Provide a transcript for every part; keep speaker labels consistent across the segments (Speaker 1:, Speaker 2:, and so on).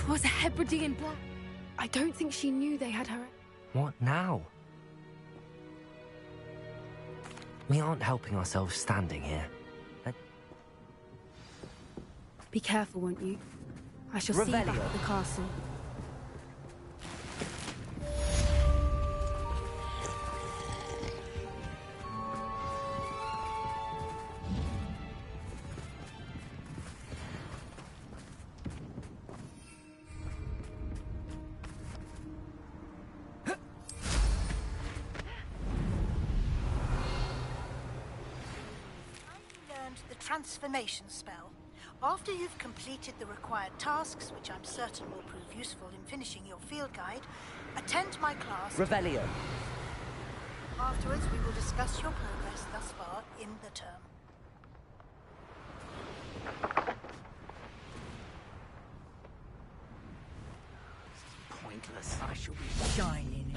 Speaker 1: Was a Hebridean blood. I don't think she knew they had her.
Speaker 2: What now? We aren't helping ourselves standing here.
Speaker 1: Be careful, won't you? I shall see you back at the castle.
Speaker 3: Transformation spell. After you've completed the required tasks, which I'm certain will prove useful in finishing your field guide, attend my class.
Speaker 2: Revelio.
Speaker 3: Afterwards, we will discuss your progress thus far in the term.
Speaker 2: Pointless. I shall be shining.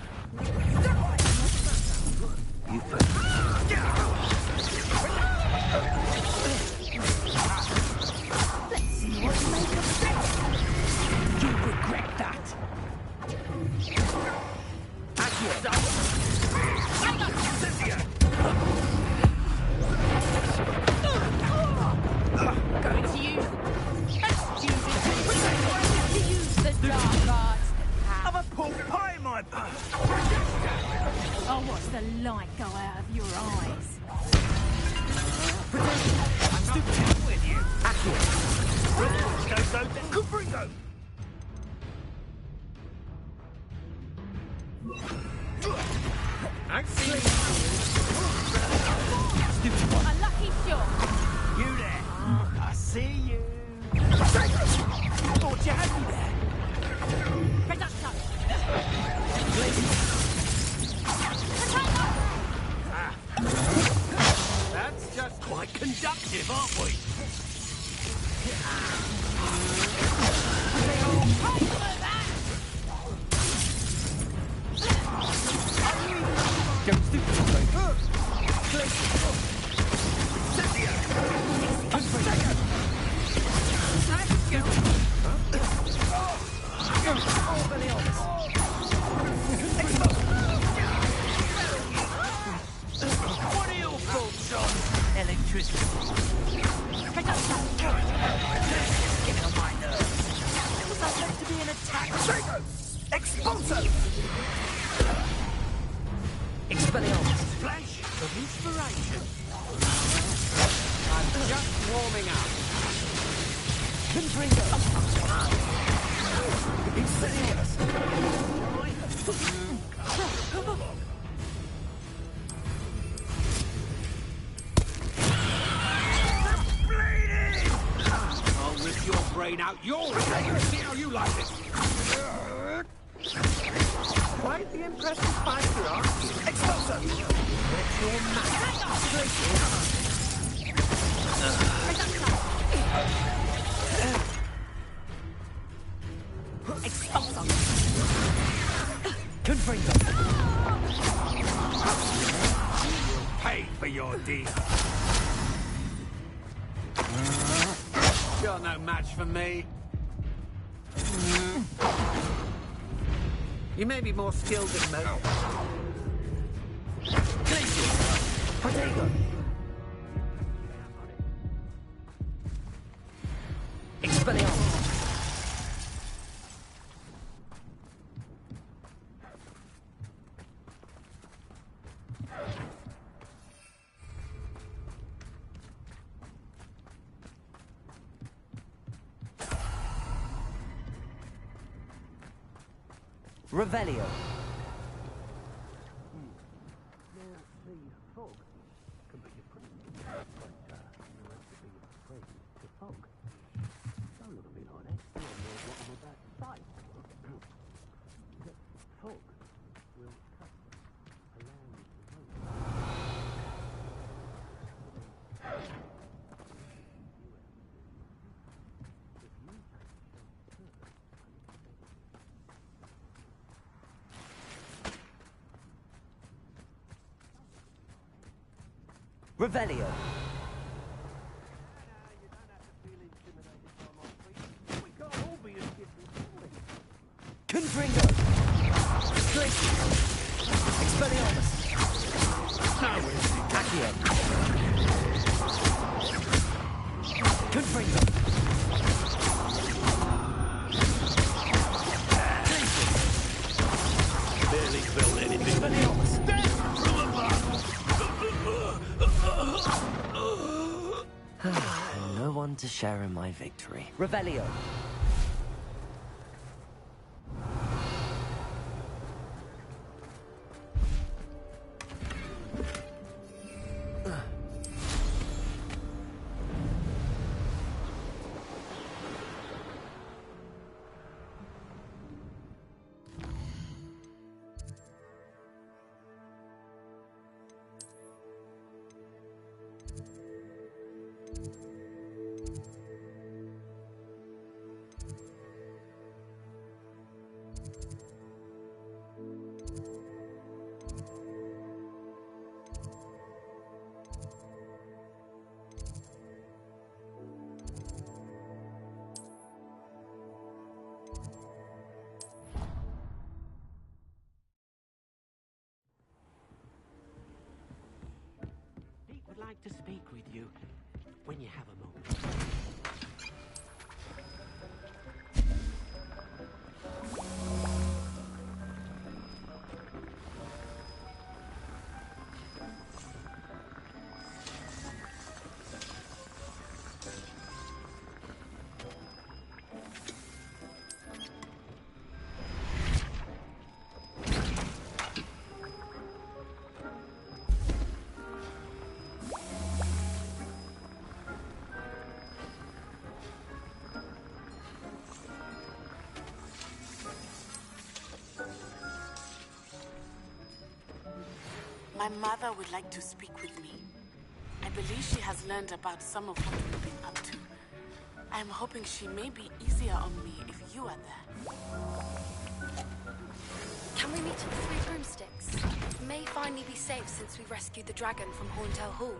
Speaker 2: You
Speaker 4: Let's see what you make of this. You regret that.
Speaker 1: Going to use the dark arts.
Speaker 4: Have a pork pie, my I'll watch the light go out of your eyes.
Speaker 5: I'm stupid with you. Go. I've seen you.
Speaker 4: Stupid one.
Speaker 1: A lucky shot.
Speaker 5: You there. I see you.
Speaker 4: Thought you had me there.
Speaker 1: Production.
Speaker 5: That's just quite conductive, aren't we?
Speaker 4: Don't stupid one.
Speaker 5: What are your thoughts on electricity? Getting on my nerves. Was that meant to be an attack?
Speaker 4: Expulso!
Speaker 2: Expelliarmus.
Speaker 5: Flash of inspiration. I'm just warming up.
Speaker 4: Confringo! Expelliarmus!
Speaker 5: I'll rip your brain out. See how you like it.
Speaker 4: Quite the impressive fight you're on. Expulso! What's your
Speaker 1: Expulso.
Speaker 4: Confringo!
Speaker 5: Pay for your deed. You're no match for me. You may be more skilled than most.
Speaker 4: Protego!
Speaker 2: Expelliarmus. Revelio. Revelio.
Speaker 4: We can't all be as different, can we?
Speaker 5: Confringo! Glacier! Expelliarmus! Accio! Confringo! Glacier!
Speaker 4: Barely felt anything.
Speaker 5: Expelliarmus!
Speaker 2: No one to share in my victory.
Speaker 5: Revelio!
Speaker 6: Would like to speak with you when you have a moment.
Speaker 7: My mother would like to speak with me. I believe she has learned about some of what we've been up to. I am hoping she may be easier on me if you are there.
Speaker 1: Can we meet at the Three Broomsticks? It may finally be safe since we rescued the dragon from Horntail Hall.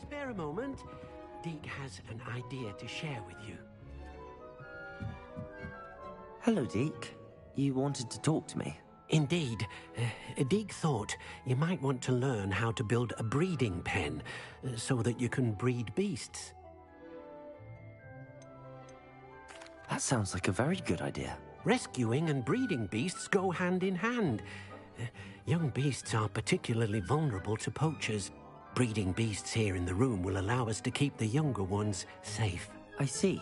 Speaker 6: Spare a moment. Deke has an idea to share with you.
Speaker 2: Hello, Deke. You wanted to talk to me?
Speaker 6: Indeed. Deke thought you might want to learn how to build a breeding pen so that you can breed beasts.
Speaker 2: That sounds like a very good idea.
Speaker 6: Rescuing and breeding beasts go hand in hand. Young beasts are particularly vulnerable to poachers. Breeding beasts here in the room will allow us to keep the younger ones safe.
Speaker 2: I see.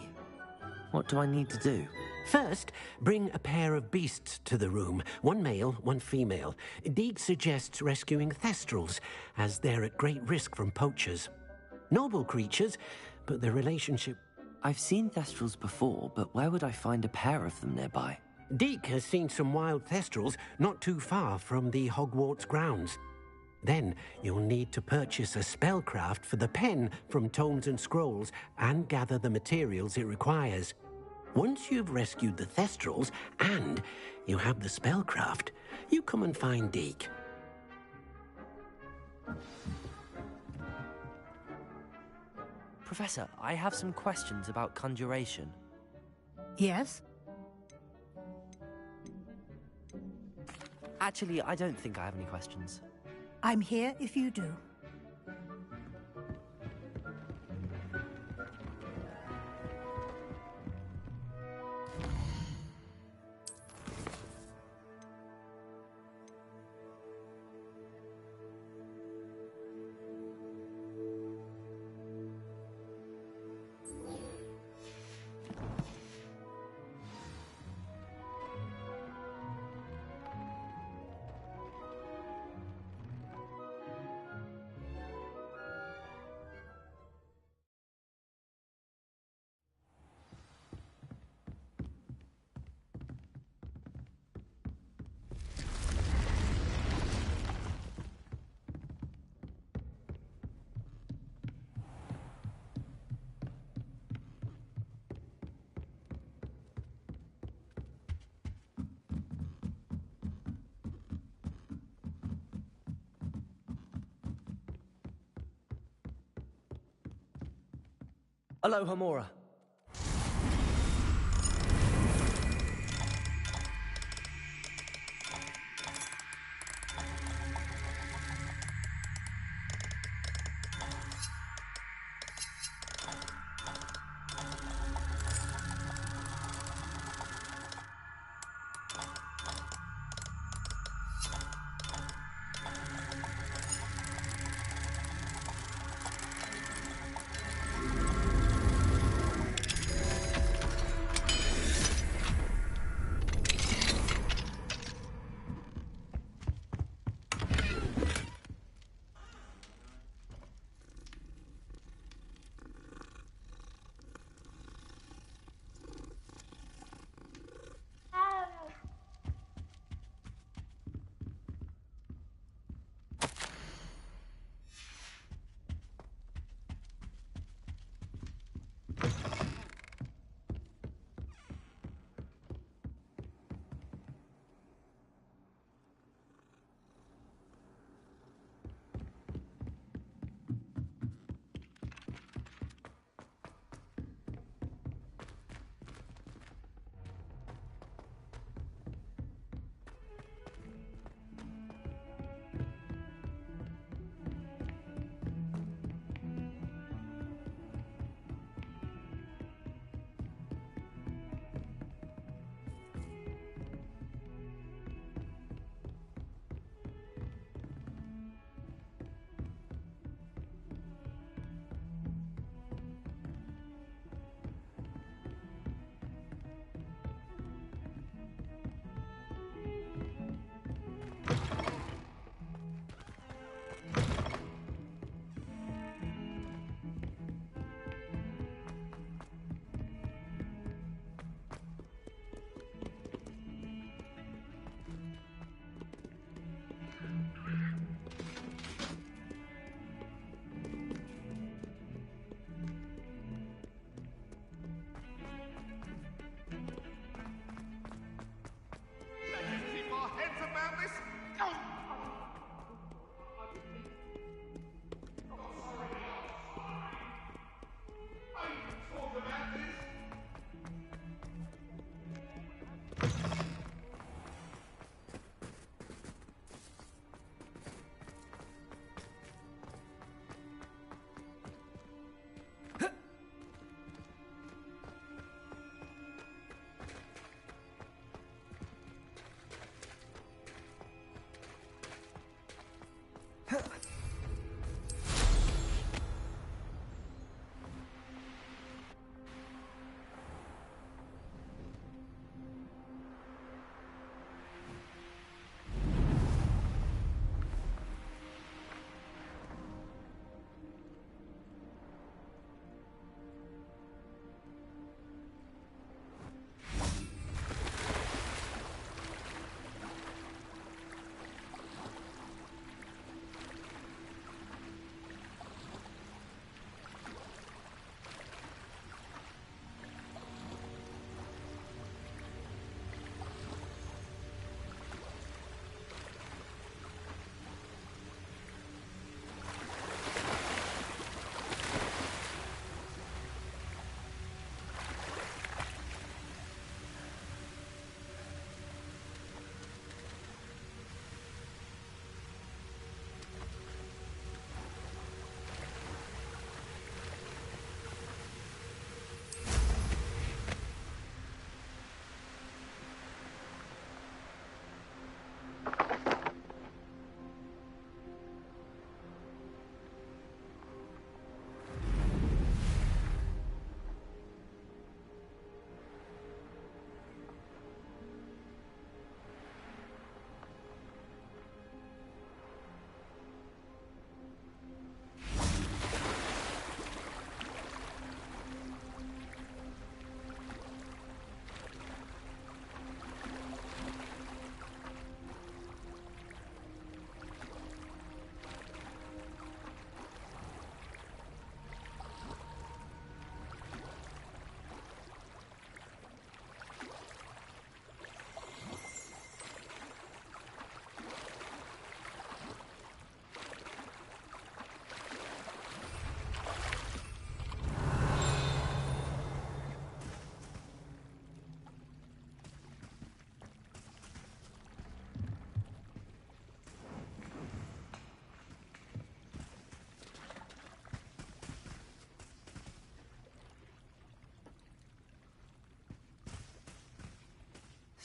Speaker 2: What do I need to do?
Speaker 6: First, bring a pair of beasts to the room. One male, one female. Deke suggests rescuing thestrals, as they're at great risk from poachers. Noble creatures, but the relationship...
Speaker 2: I've seen thestrals before, but where would I find a pair of them nearby?
Speaker 6: Deke has seen some wild thestrals not too far from the Hogwarts grounds. Then you'll need to purchase a spellcraft for the pen from Tomes and Scrolls and gather the materials it requires. Once you've rescued the thestrals and you have the spellcraft, you come and find Deke.
Speaker 2: Professor, I have some questions about conjuration.
Speaker 3: Yes?
Speaker 2: Actually, I don't think I have any questions.
Speaker 3: I'm here if you do.
Speaker 2: Aloha Mora.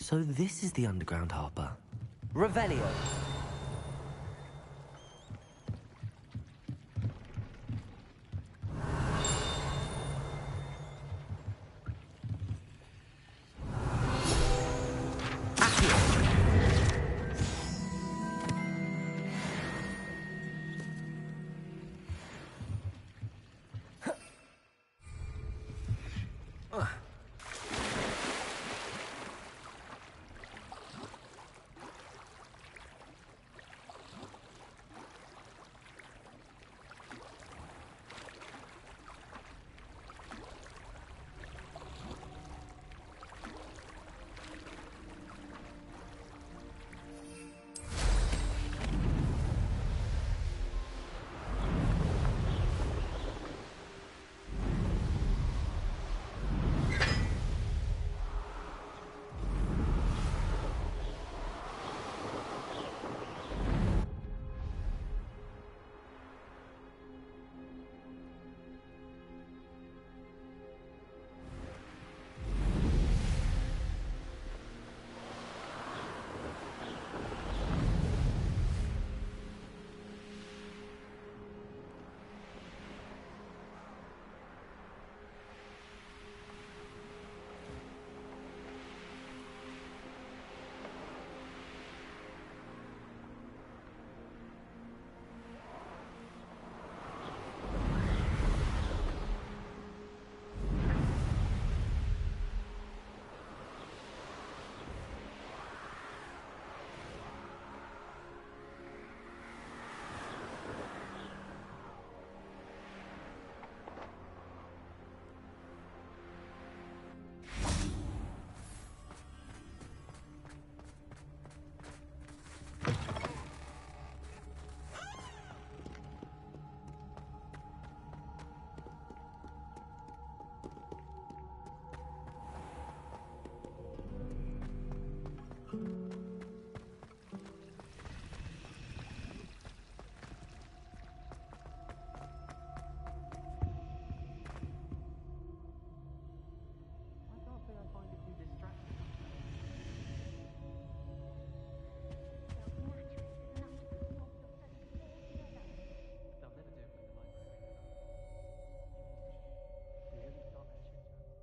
Speaker 2: So this is the underground harbour.
Speaker 5: Revelio.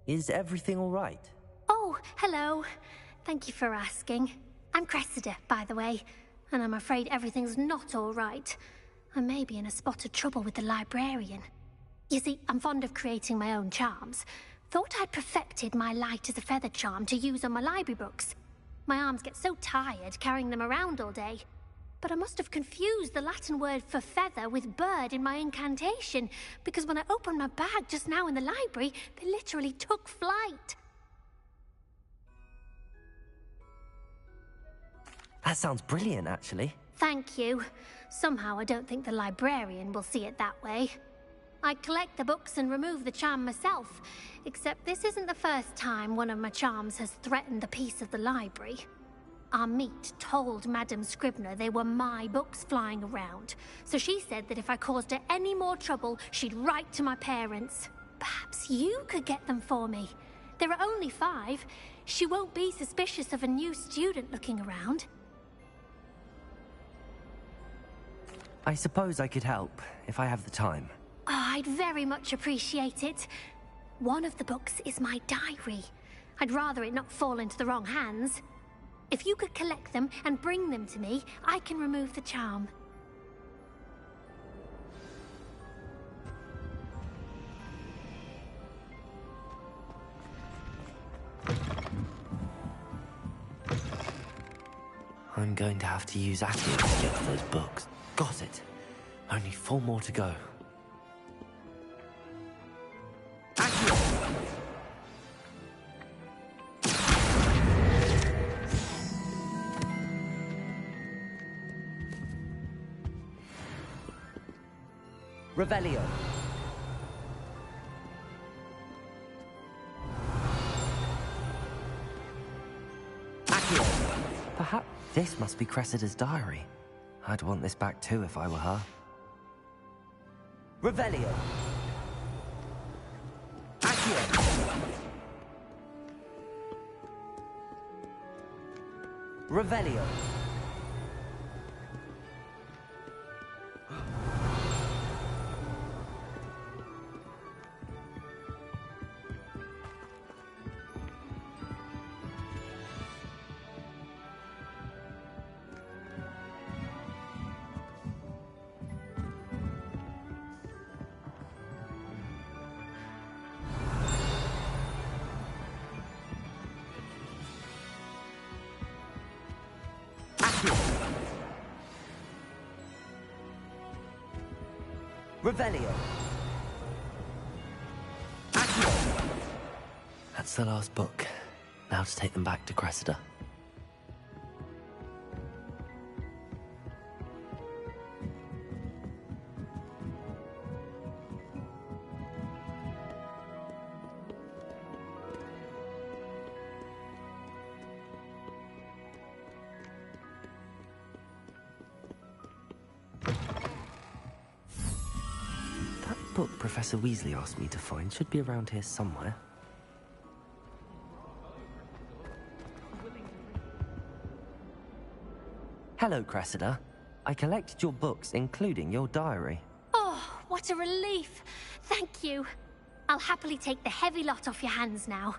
Speaker 2: Is everything all right?
Speaker 8: Oh, hello. Thank you for asking. I'm Cressida, by the way, and I'm afraid everything's not all right. I may be in a spot of trouble with the librarian. You see, I'm fond of creating my own charms. Thought I'd perfected my light as a feather charm to use on my library books. My arms get so tired carrying them around all day. But I must have confused the Latin word for feather with bird in my incantation, because when I opened my bag just now in the library, they literally took flight.
Speaker 2: That sounds brilliant, actually.
Speaker 8: Thank you. Somehow I don't think the librarian will see it that way. I collect the books and remove the charm myself, except this isn't the first time one of my charms has threatened the peace of the library. Our meet told Madame Scribner they were my books flying around, so she said that if I caused her any more trouble, she'd write to my parents. Perhaps you could get them for me. There are only 5. She won't be suspicious of a new student looking around.
Speaker 2: I suppose I could help, if I have the time.
Speaker 8: Oh, I'd very much appreciate it. One of the books is my diary. I'd rather it not fall into the wrong hands. If you could collect them and bring them to me, I can remove the charm.
Speaker 2: I'm going to have to use Accio to get those books. Got it. Only 4 more to go.
Speaker 5: Revelio.
Speaker 2: Perhaps this must be Cressida's diary. I'd want this back too if I were her.
Speaker 5: Revelio. Revelio. Revelio.
Speaker 2: That's the last book. Now to take them back to Cressida. Book Professor Weasley asked me to find should be around here somewhere. Hello, Cressida. I collected your books, including your diary.
Speaker 8: Oh, what a relief. Thank you. I'll happily take the heavy lot off your hands now.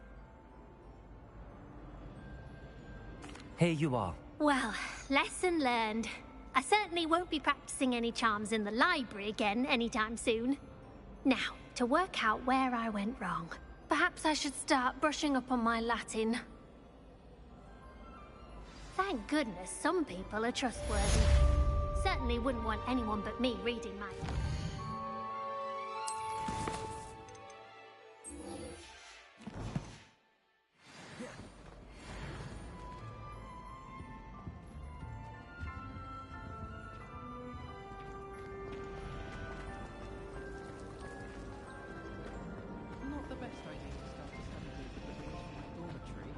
Speaker 2: Here you are.
Speaker 8: Well, lesson learned. I certainly won't be practicing any charms in the library again anytime soon. Now, to work out where I went wrong. Perhaps I should start brushing up on my Latin. Thank goodness some people are trustworthy. Certainly wouldn't want anyone but me reading my...
Speaker 9: Not the best idea to start a study group at the dormitory.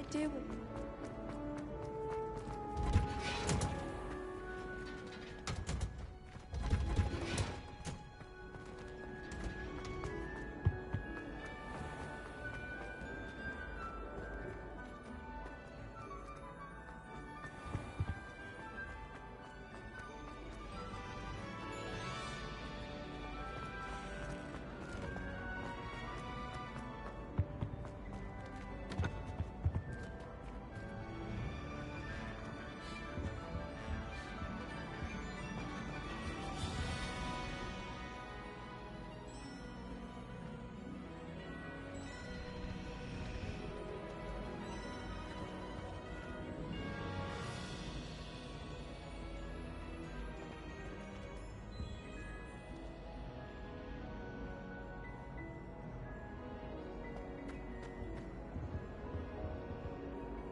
Speaker 1: Do.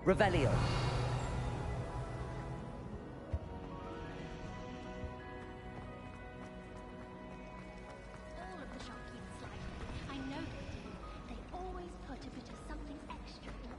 Speaker 5: Revelio.
Speaker 8: All of the shopkeepers like me. I know they do. They always put a bit of something extra in.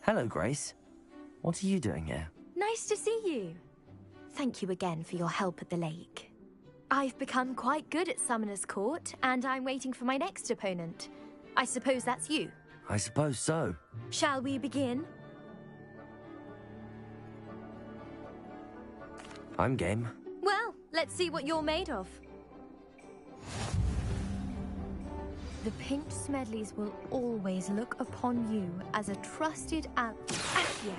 Speaker 2: Hello, Grace. What are you doing here?
Speaker 10: Nice to see you. Thank you again for your help at the lake. I've become quite good at Summoner's Court, and I'm waiting for my next opponent. I suppose that's you.
Speaker 2: I suppose so.
Speaker 10: Shall we begin?
Speaker 2: I'm game.
Speaker 10: Well, let's see what you're made of. The Pinked Smedleys will always look upon you as a trusted Accio.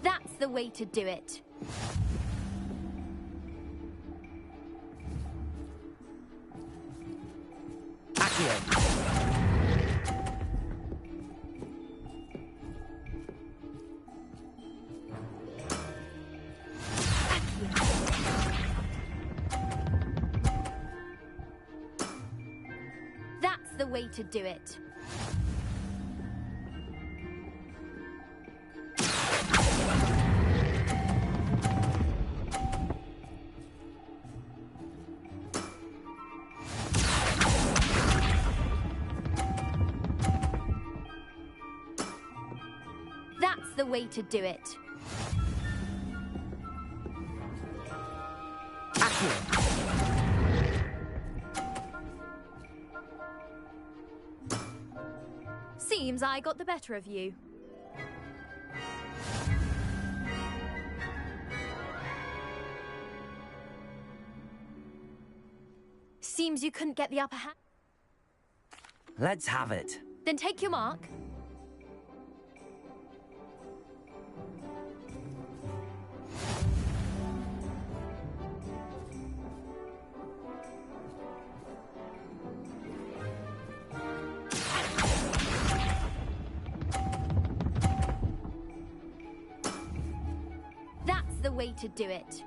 Speaker 10: That's the way to do it.
Speaker 2: Accio.
Speaker 10: That's the way to do it. That's the way to do it. Seems I got the better of you. Seems you couldn't get the upper hand.
Speaker 2: Let's have it.
Speaker 10: Then take your mark. That's the way to do it.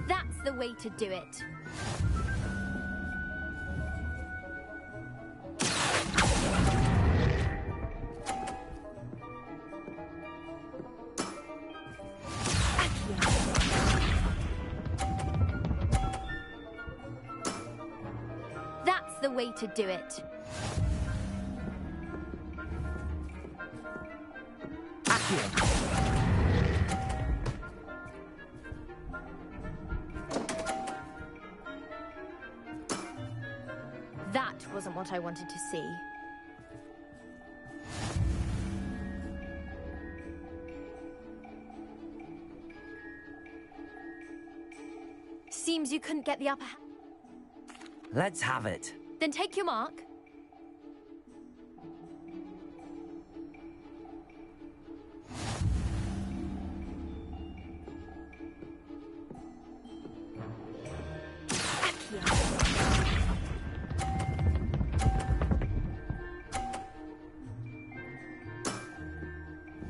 Speaker 10: That's the way to do it. That's the way to do it. That wasn't what I wanted to see. Seems you couldn't get the upper hand.
Speaker 2: Let's have it.
Speaker 10: Then take your mark.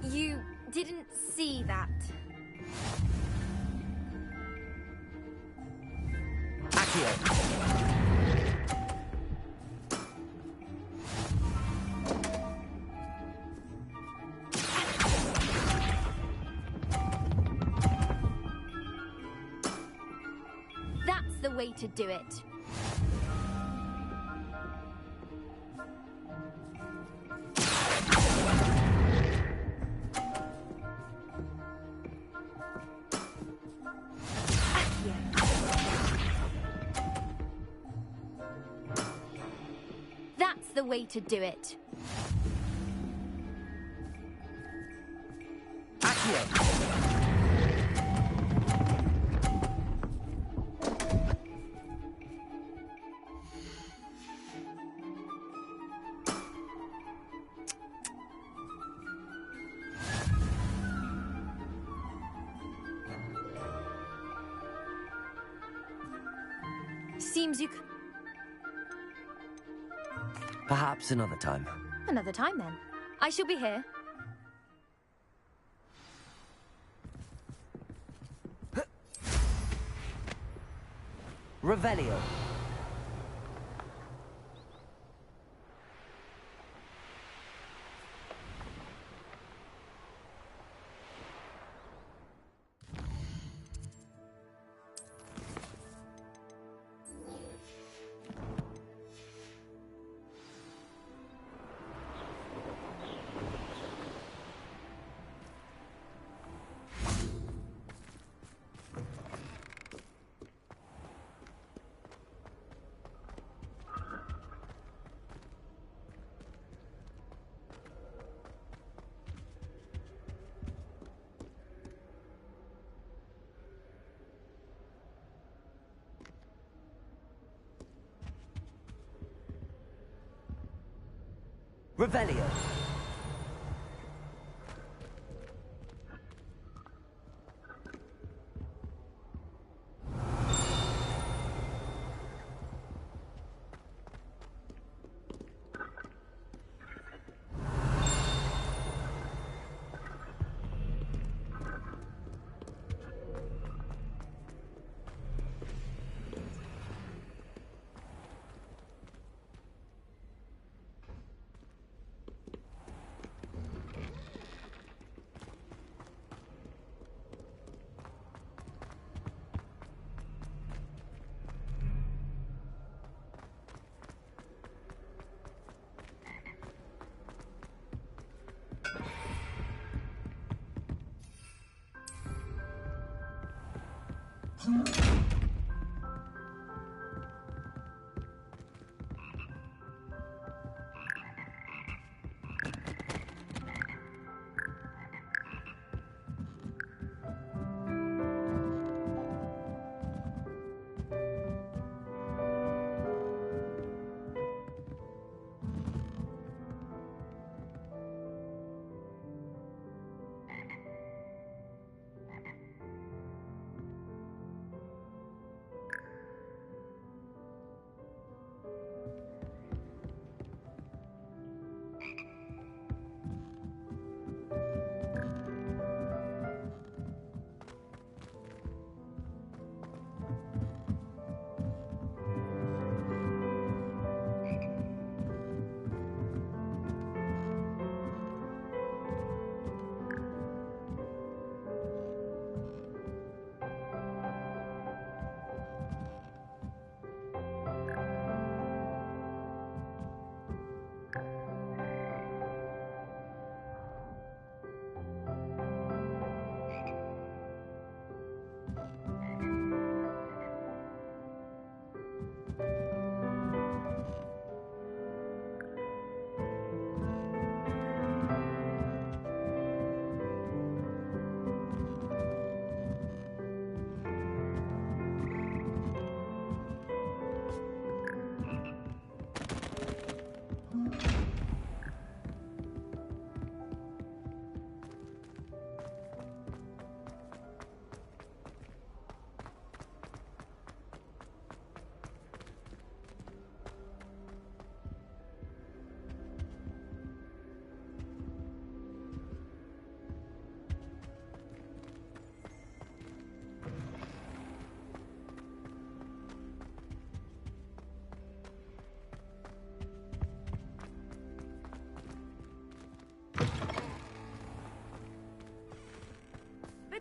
Speaker 10: You didn't see that. That's the way to do it. That's the way to do it. Seems you could...
Speaker 2: Perhaps another time.
Speaker 10: Another time, then. I shall be here.
Speaker 2: Revelio. Revelio.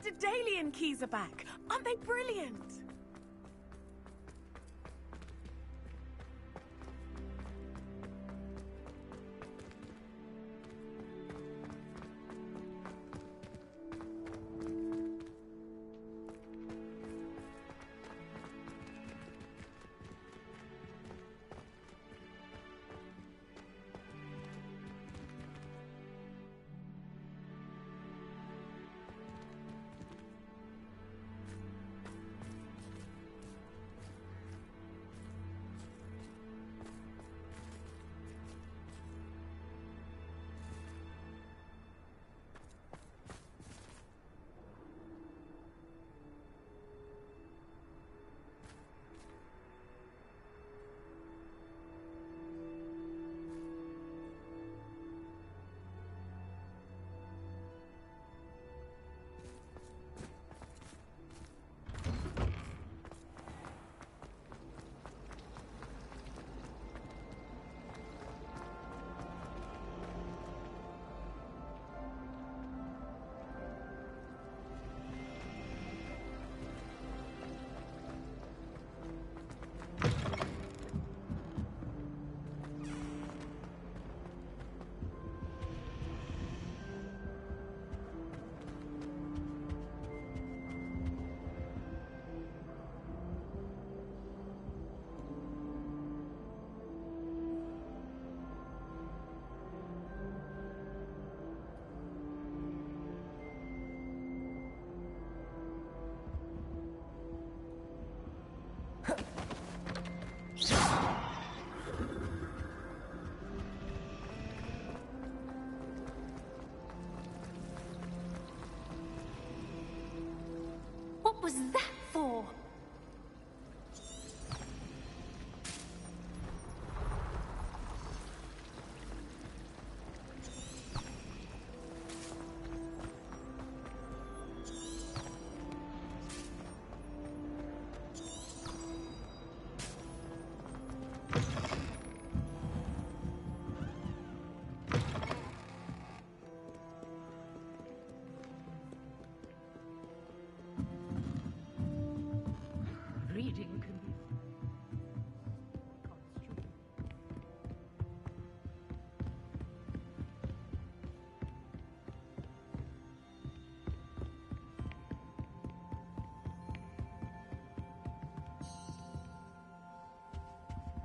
Speaker 11: The Daedalian keys are back. Aren't they brilliant?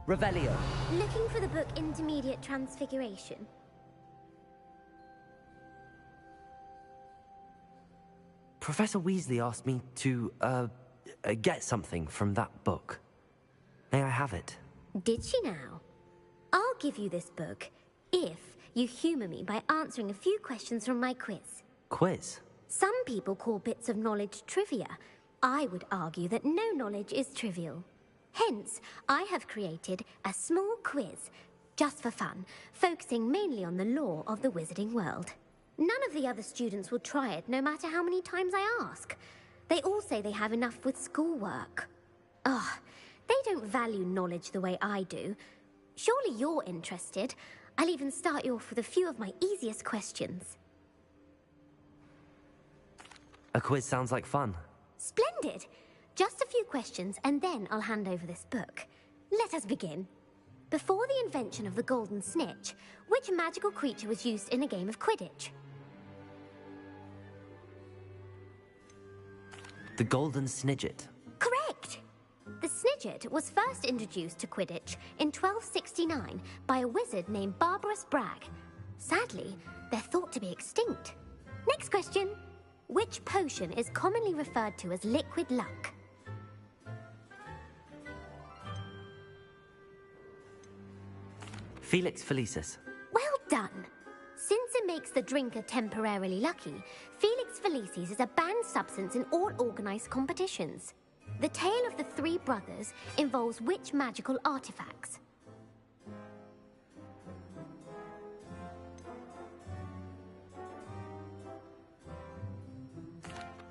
Speaker 2: Revelio.
Speaker 8: Looking for the book Intermediate Transfiguration?
Speaker 2: Professor Weasley asked me to, get something from that book. May I have it?
Speaker 8: Did she now? I'll give you this book if you humor me by answering a few questions from my quiz.
Speaker 2: Quiz?
Speaker 8: Some people call bits of knowledge trivia. I would argue that no knowledge is trivial. Hence, I have created a small quiz, just for fun, focusing mainly on the lore of the wizarding world. None of the other students will try it, no matter how many times I ask. They all say they have enough with schoolwork. Ugh, they don't value knowledge the way I do. Surely you're interested. I'll even start you off with a few of my easiest questions.
Speaker 2: A quiz sounds like fun.
Speaker 8: Splendid! Just a few questions, and then I'll hand over this book. Let us begin. Before the invention of the golden snitch, which magical creature was used in a game of Quidditch?
Speaker 2: The Golden Snidget.
Speaker 8: Correct! The Snidget was first introduced to Quidditch in 1269 by a wizard named Barbarous Bragg. Sadly, they're thought to be extinct. Next question. Which potion is commonly referred to as liquid luck?
Speaker 2: Felix Felicis.
Speaker 8: Well done! Since it makes the drinker temporarily lucky, Felix Felicis is a banned substance in all organized competitions. The tale of the three brothers involves which magical artifacts?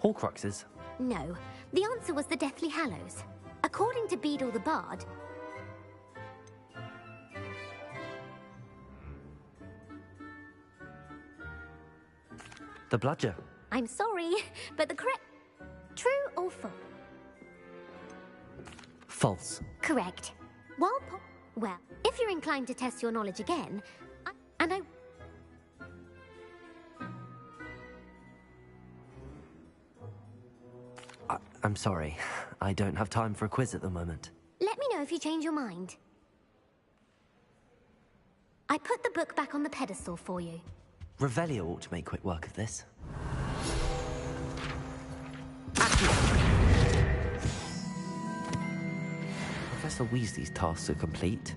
Speaker 2: Horcruxes.
Speaker 8: No, the answer was the Deathly Hallows. According to Beadle the Bard,
Speaker 2: The Bludger.
Speaker 8: I'm sorry, but the correct... True or false?
Speaker 2: False.
Speaker 8: Correct. Well, if you're inclined to test your knowledge again,
Speaker 2: I'm sorry. I don't have time for a quiz at the moment.
Speaker 8: Let me know if you change your mind. I put the book back on the pedestal for you.
Speaker 2: Revelio ought to make quick work of this. Professor Weasley's tasks are complete.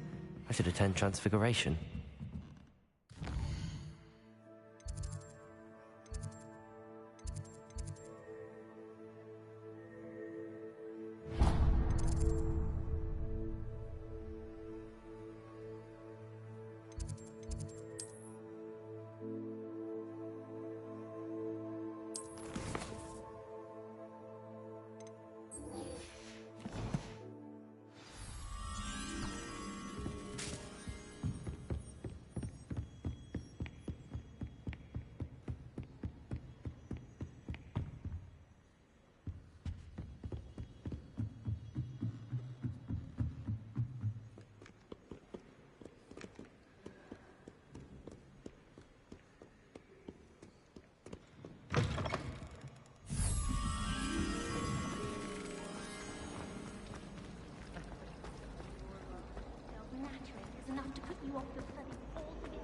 Speaker 2: I should attend Transfiguration.
Speaker 8: Enough to put you off your studies altogether.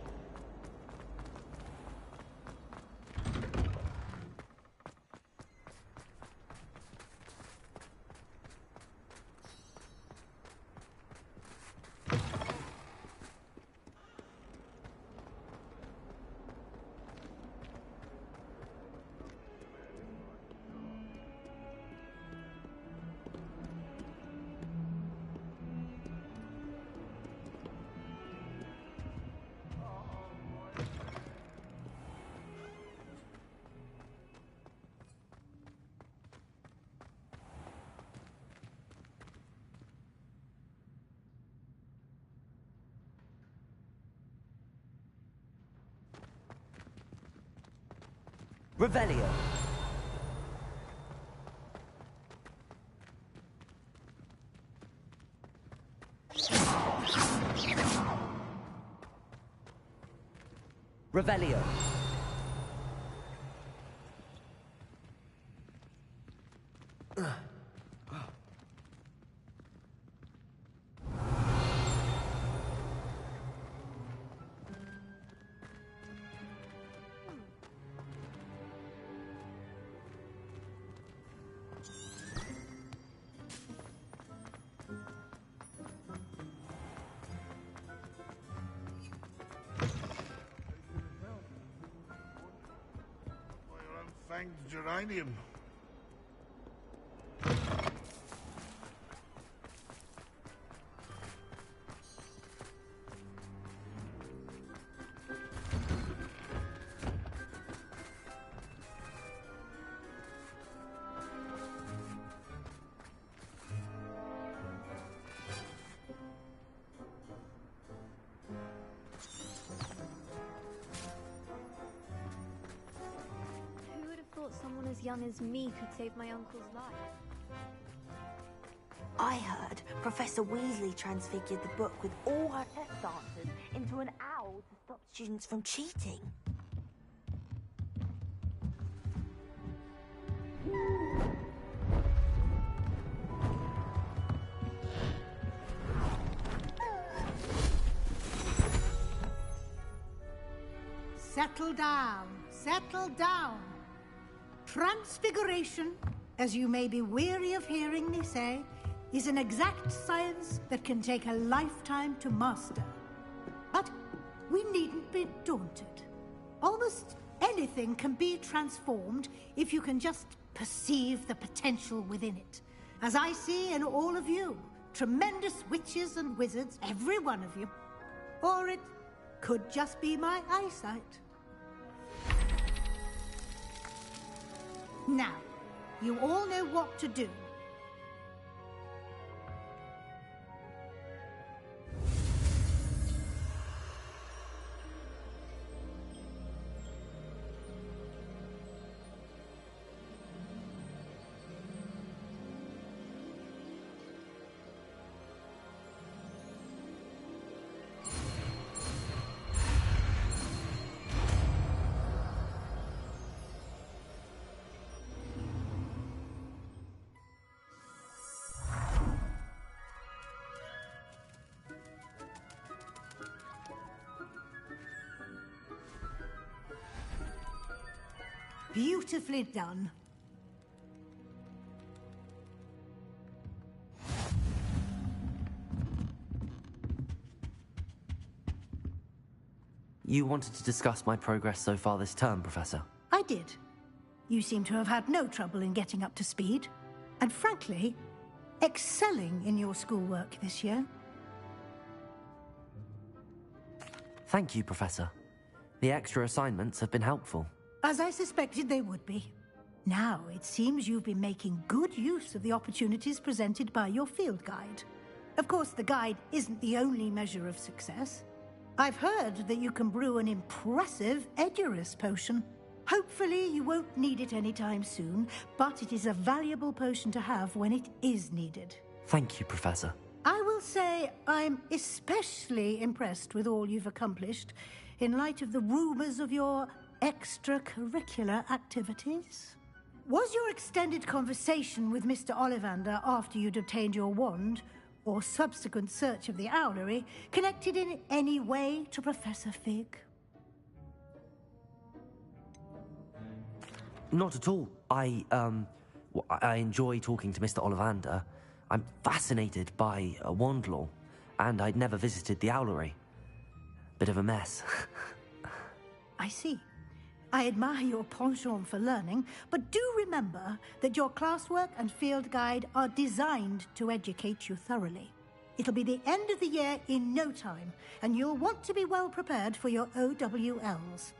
Speaker 2: Revelio. Revelio.
Speaker 12: fanged geranium.
Speaker 13: Who would have thought someone as young as me could save my uncle's life?
Speaker 5: I heard Professor Weasley transfigured the book with all her test answers into an owl to stop students from cheating.
Speaker 3: Settle down. Settle down. Transfiguration, as you may be weary of hearing me say, is an exact science that can take a lifetime to master. But we needn't be daunted. Almost anything can be transformed if you can just perceive the potential within it. As I see in all of you, tremendous witches and wizards, every one of you. Or it could just be my eyesight. Now, you all know what to do. Beautifully done.
Speaker 2: You wanted to discuss my progress so far this term, Professor?
Speaker 3: I did. You seem to have had no trouble in getting up to speed. And frankly, excelling in your schoolwork this year.
Speaker 2: Thank you, Professor. The extra assignments have been helpful.
Speaker 3: As I suspected they would be. Now, it seems you've been making good use of the opportunities presented by your field guide. Of course, the guide isn't the only measure of success. I've heard that you can brew an impressive Edurus potion. Hopefully, you won't need it anytime soon, but it is a valuable potion to have when it is needed.
Speaker 2: Thank you, Professor.
Speaker 3: I will say I'm especially impressed with all you've accomplished in light of the rumors of your extracurricular activities. Was your extended conversation with Mr. Ollivander after you'd obtained your wand, or subsequent search of the owlery, connected in any way to Professor Fig?
Speaker 2: Not at all. I enjoy talking to Mr. Ollivander. I'm fascinated by wand lore, and I'd never visited the owlery. Bit of a mess.
Speaker 3: I see. I admire your penchant for learning, but do remember that your classwork and field guide are designed to educate you thoroughly. It'll be the end of the year in no time, and you'll want to be well prepared for your OWLs.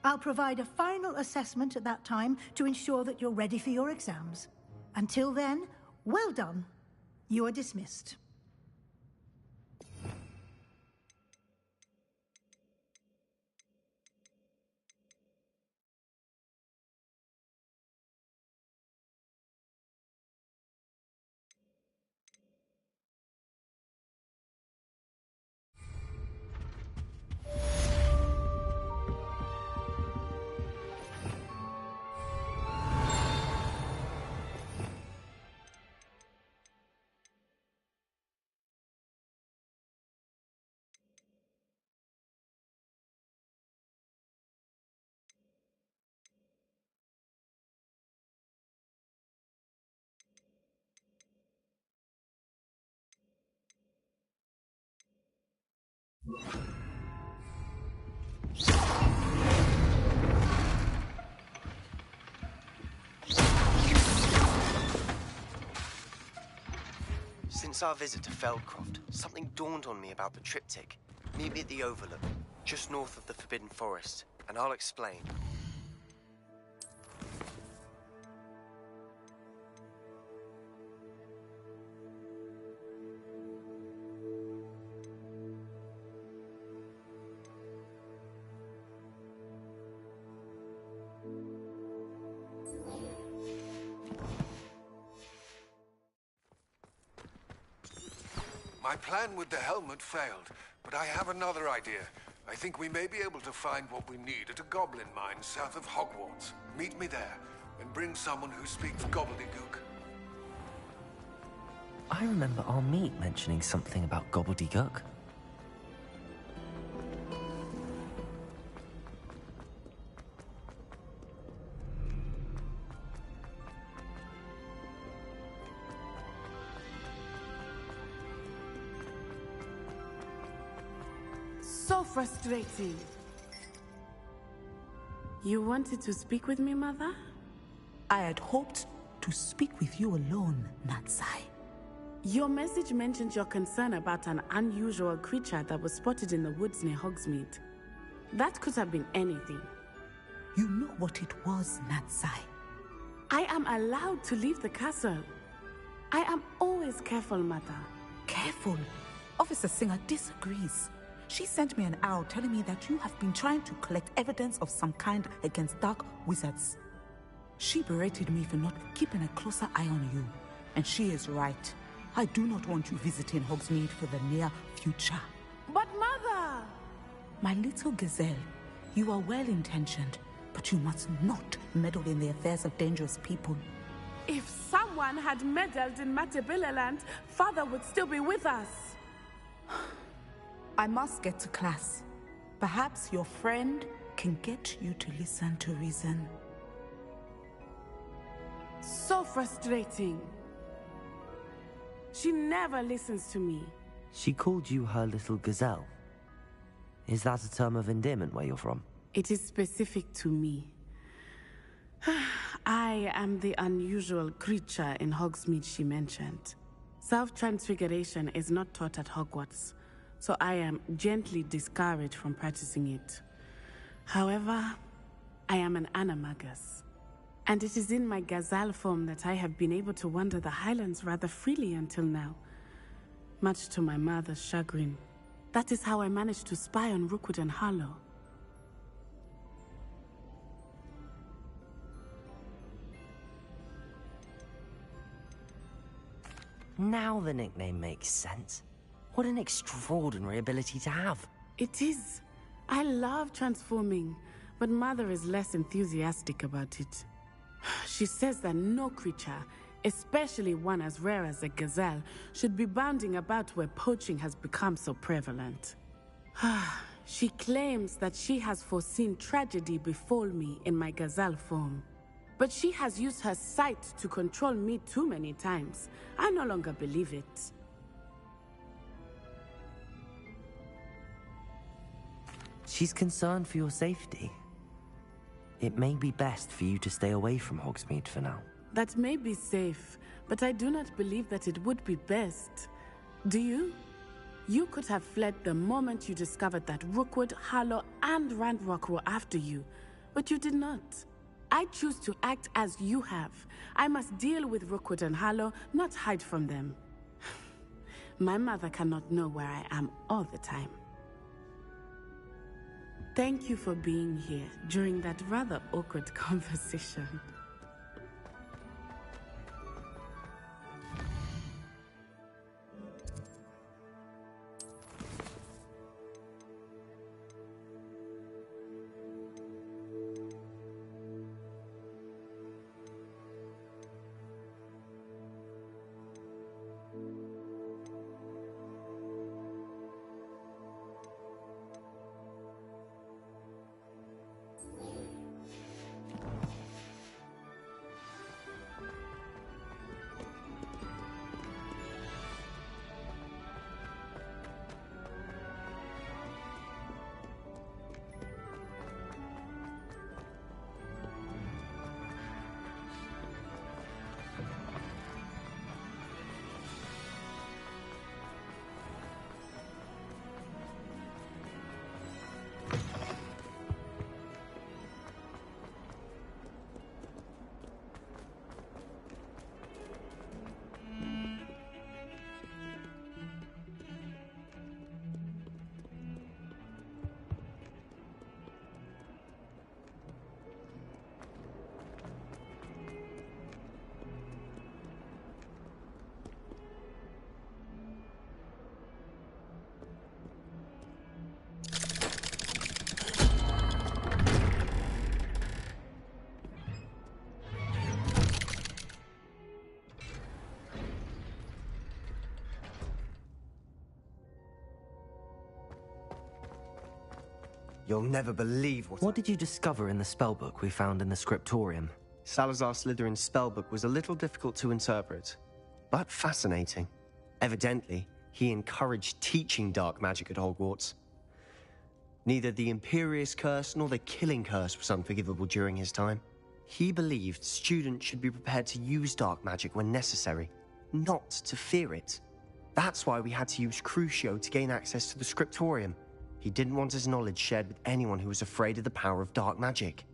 Speaker 3: I'll provide a final assessment at that time to ensure that you're ready for your exams. Until then, well done. You are dismissed.
Speaker 12: Since our visit to Feldcroft, something dawned on me about the triptych. Meet me at the Overlook, just north of the Forbidden Forest, and I'll explain.
Speaker 14: My plan with the helmet failed, but I have another idea. I think we may be able to find what we need at a goblin mine south of Hogwarts. Meet me there, and bring someone who speaks gobbledygook.
Speaker 2: I remember our meet mentioning something about gobbledygook.
Speaker 7: So frustrating. You wanted to speak with me, Mother?
Speaker 15: I had hoped to speak with you alone, Natsai.
Speaker 7: Your message mentioned your concern about an unusual creature that was spotted in the woods near Hogsmeade. That could have been anything.
Speaker 15: You know what it was, Natsai.
Speaker 7: I am allowed to leave the castle. I am always careful, Mother.
Speaker 15: Careful? Officer Singer disagrees. She sent me an owl telling me that you have been trying to collect evidence of some kind against dark wizards. She berated me for not keeping a closer eye on you. And she is right. I do not want you visiting Hogsmeade for the near future.
Speaker 7: But Mother!
Speaker 15: My little gazelle, you are well-intentioned, but you must not meddle in the affairs of dangerous people.
Speaker 7: If someone had meddled in Matabeleland, Father would still be with us.
Speaker 15: I must get to class. Perhaps your friend can get you to listen to reason.
Speaker 7: So frustrating. She never listens to me.
Speaker 2: She called you her little gazelle. Is that a term of endearment where you're from?
Speaker 7: It is specific to me. I am the unusual creature in Hogsmeade she mentioned. Self-transfiguration is not taught at Hogwarts, so I am gently discouraged from practicing it. However, I am an animagus, and it is in my gazelle form that I have been able to wander the Highlands rather freely until now, much to my mother's chagrin. That is how I managed to spy on Rookwood and Harlow.
Speaker 2: Now the nickname makes sense. What an extraordinary ability to have.
Speaker 7: It is. I love transforming, but Mother is less enthusiastic about it. She says that no creature, especially one as rare as a gazelle, should be bounding about where poaching has become so prevalent. She claims that she has foreseen tragedy befall me in my gazelle form. But she has used her sight to control me too many times. I no longer believe it.
Speaker 2: She's concerned for your safety. It may be best for you to stay away from Hogsmeade for now.
Speaker 7: That may be safe, but I do not believe that it would be best. Do you? You could have fled the moment you discovered that Rookwood, Harlow, and Randrock were after you, but you did not. I choose to act as you have. I must deal with Rookwood and Harlow, not hide from them. My mother cannot know where I am all the time. Thank you for being here during that rather awkward conversation.
Speaker 12: You'll never believe
Speaker 2: What did you discover in the spellbook we found in the scriptorium?
Speaker 12: Salazar Slytherin's spellbook was a little difficult to interpret, but fascinating. Evidently, he encouraged teaching dark magic at Hogwarts. Neither the Imperious Curse nor the Killing Curse was unforgivable during his time. He believed students should be prepared to use dark magic when necessary, not to fear it. That's why we had to use Crucio to gain access to the scriptorium. He didn't want his knowledge shared with anyone who was afraid of the power of dark magic.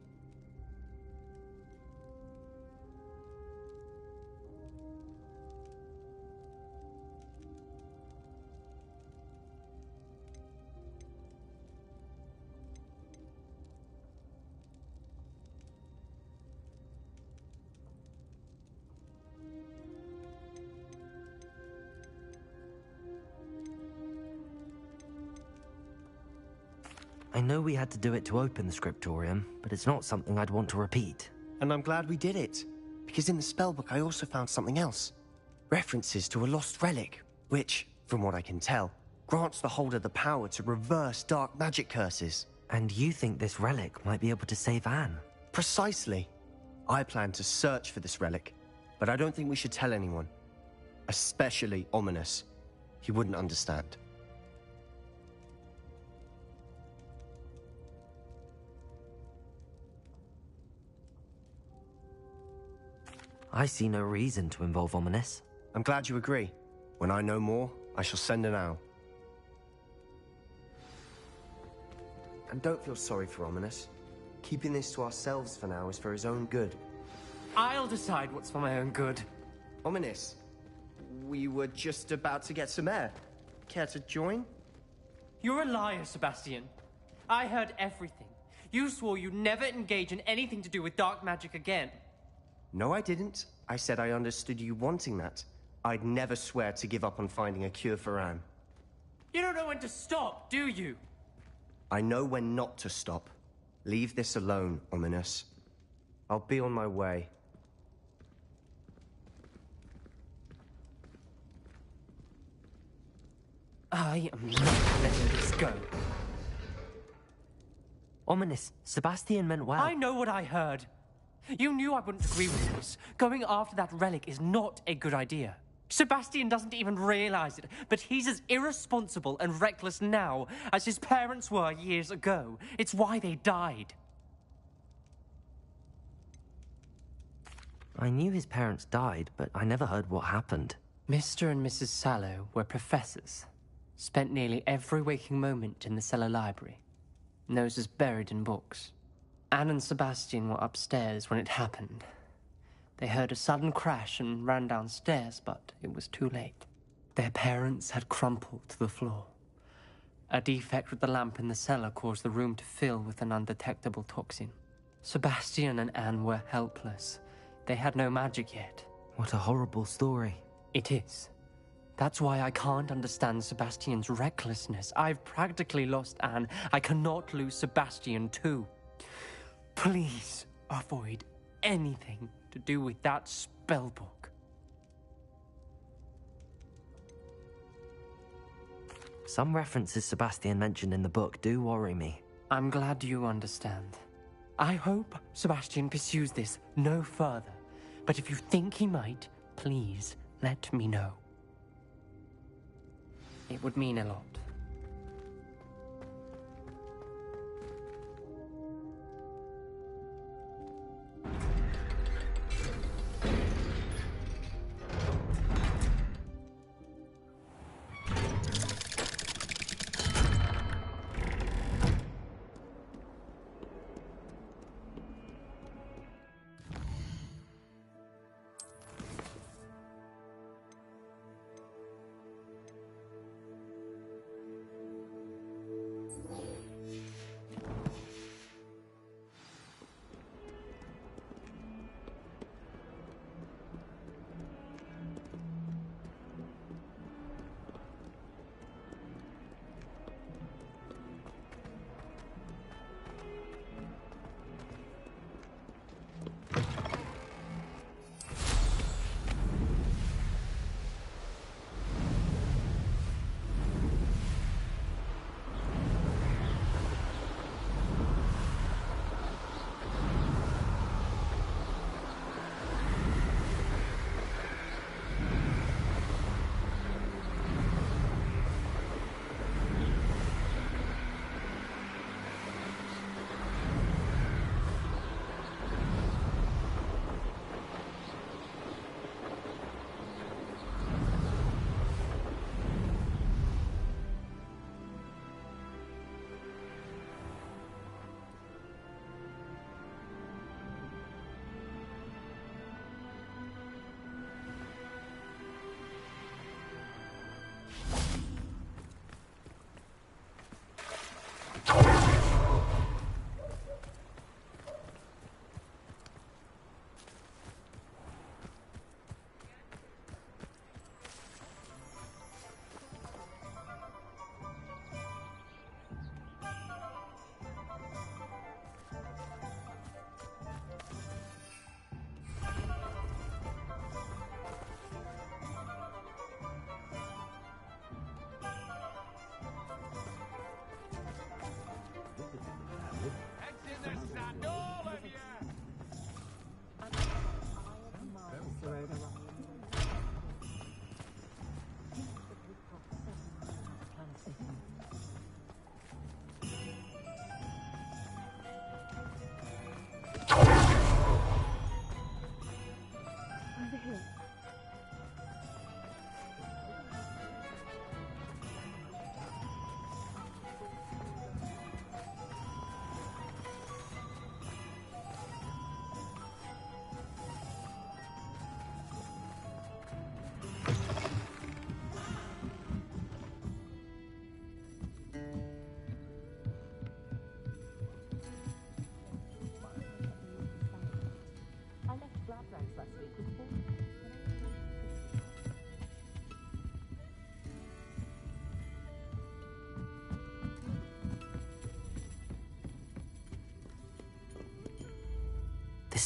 Speaker 2: I know we had to do it to open the scriptorium, but it's not something I'd want to repeat.
Speaker 12: And I'm glad we did it, because in the spellbook I also found something else. References to a lost relic, which, from what I can tell, grants the holder the power to reverse dark magic curses.
Speaker 2: And you think this relic might be able to save Anne?
Speaker 12: Precisely. I plan to search for this relic, but I don't think we should tell anyone. Especially Ominous. He wouldn't understand.
Speaker 2: I see no reason to involve Ominous.
Speaker 12: I'm glad you agree. When I know more, I shall send an owl. And don't feel sorry for Ominous. Keeping this to ourselves for now is for his own good.
Speaker 16: I'll decide what's for my own good.
Speaker 12: Ominous, we were just about to get some air. Care to join?
Speaker 16: You're a liar, Sebastian. I heard everything. You swore you'd never engage in anything to do with dark magic again.
Speaker 12: No, I didn't. I said I understood you wanting that. I'd never swear to give up on finding a cure for Anne.
Speaker 16: You don't know when to stop, do you?
Speaker 12: I know when not to stop. Leave this alone, Ominous. I'll be on my way.
Speaker 16: I am not letting this go.
Speaker 2: Ominous, Sebastian meant well.
Speaker 16: I know what I heard. You knew I wouldn't agree with this. Going after that relic is not a good idea. Sebastian doesn't even realize it, but he's as irresponsible and reckless now as his parents were years ago. It's why they died.
Speaker 2: I knew his parents died, but I never heard what happened.
Speaker 16: Mr. and Mrs. Sallow were professors. Spent nearly every waking moment in the cellar library. Noses buried in books. Anne and Sebastian were upstairs when it happened. They heard a sudden crash and ran downstairs, but it was too late. Their parents had crumpled to the floor. A defect with the lamp in the cellar caused the room to fill with an undetectable toxin. Sebastian and Anne were helpless. They had no magic yet.
Speaker 2: What a horrible story.
Speaker 16: It is. That's why I can't understand Sebastian's recklessness. I've practically lost Anne. I cannot lose Sebastian too. Please avoid anything to do with that spellbook.
Speaker 2: Some references Sebastian mentioned in the book do worry me.
Speaker 16: I'm glad you understand. I hope Sebastian pursues this no further. But if you think he might, please let me know. It would mean a lot.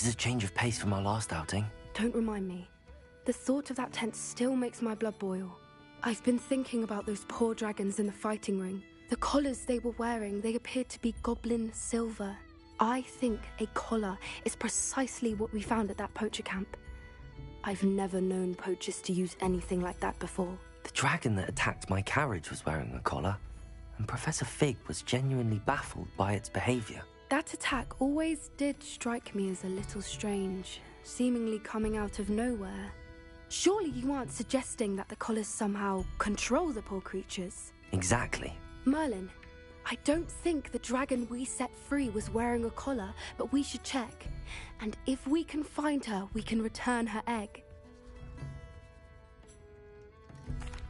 Speaker 2: This is a change of pace from our last outing.
Speaker 1: Don't remind me. The thought of that tent still makes my blood boil. I've been thinking about those poor dragons in the fighting ring. The collars they were wearing, they appeared to be goblin silver. I think a collar is precisely what we found at that poacher camp. I've never known poachers to use anything like that before.
Speaker 2: The dragon that attacked my carriage was wearing a collar, and Professor Fig was genuinely baffled by its behavior.
Speaker 1: That attack always did strike me as a little strange, seemingly coming out of nowhere. Surely you aren't suggesting that the collars somehow control the poor creatures?
Speaker 2: Exactly.
Speaker 1: Merlin, I don't think the dragon we set free was wearing a collar, but we should check. And if we can find her, we can return her egg.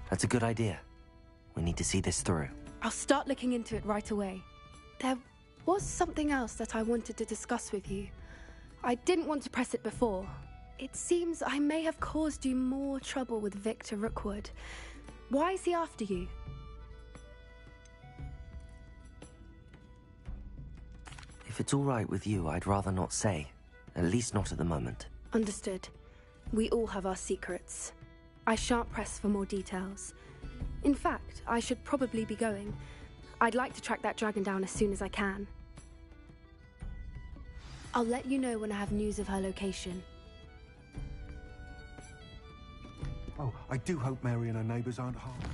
Speaker 2: That's a good idea. We need to see this through.
Speaker 1: I'll start looking into it right away. There was something else that I wanted to discuss with you. I didn't want to press it before. It seems I may have caused you more trouble with Victor Rookwood. Why is he after you?
Speaker 2: If it's all right with you, I'd rather not say. At least not at the moment.
Speaker 1: Understood. We all have our secrets. I shan't press for more details. In fact, I should probably be going. I'd like to track that dragon down as soon as I can. I'll let you know when I have news of her location.
Speaker 14: Oh, I do hope Mary and her neighbours aren't harmed.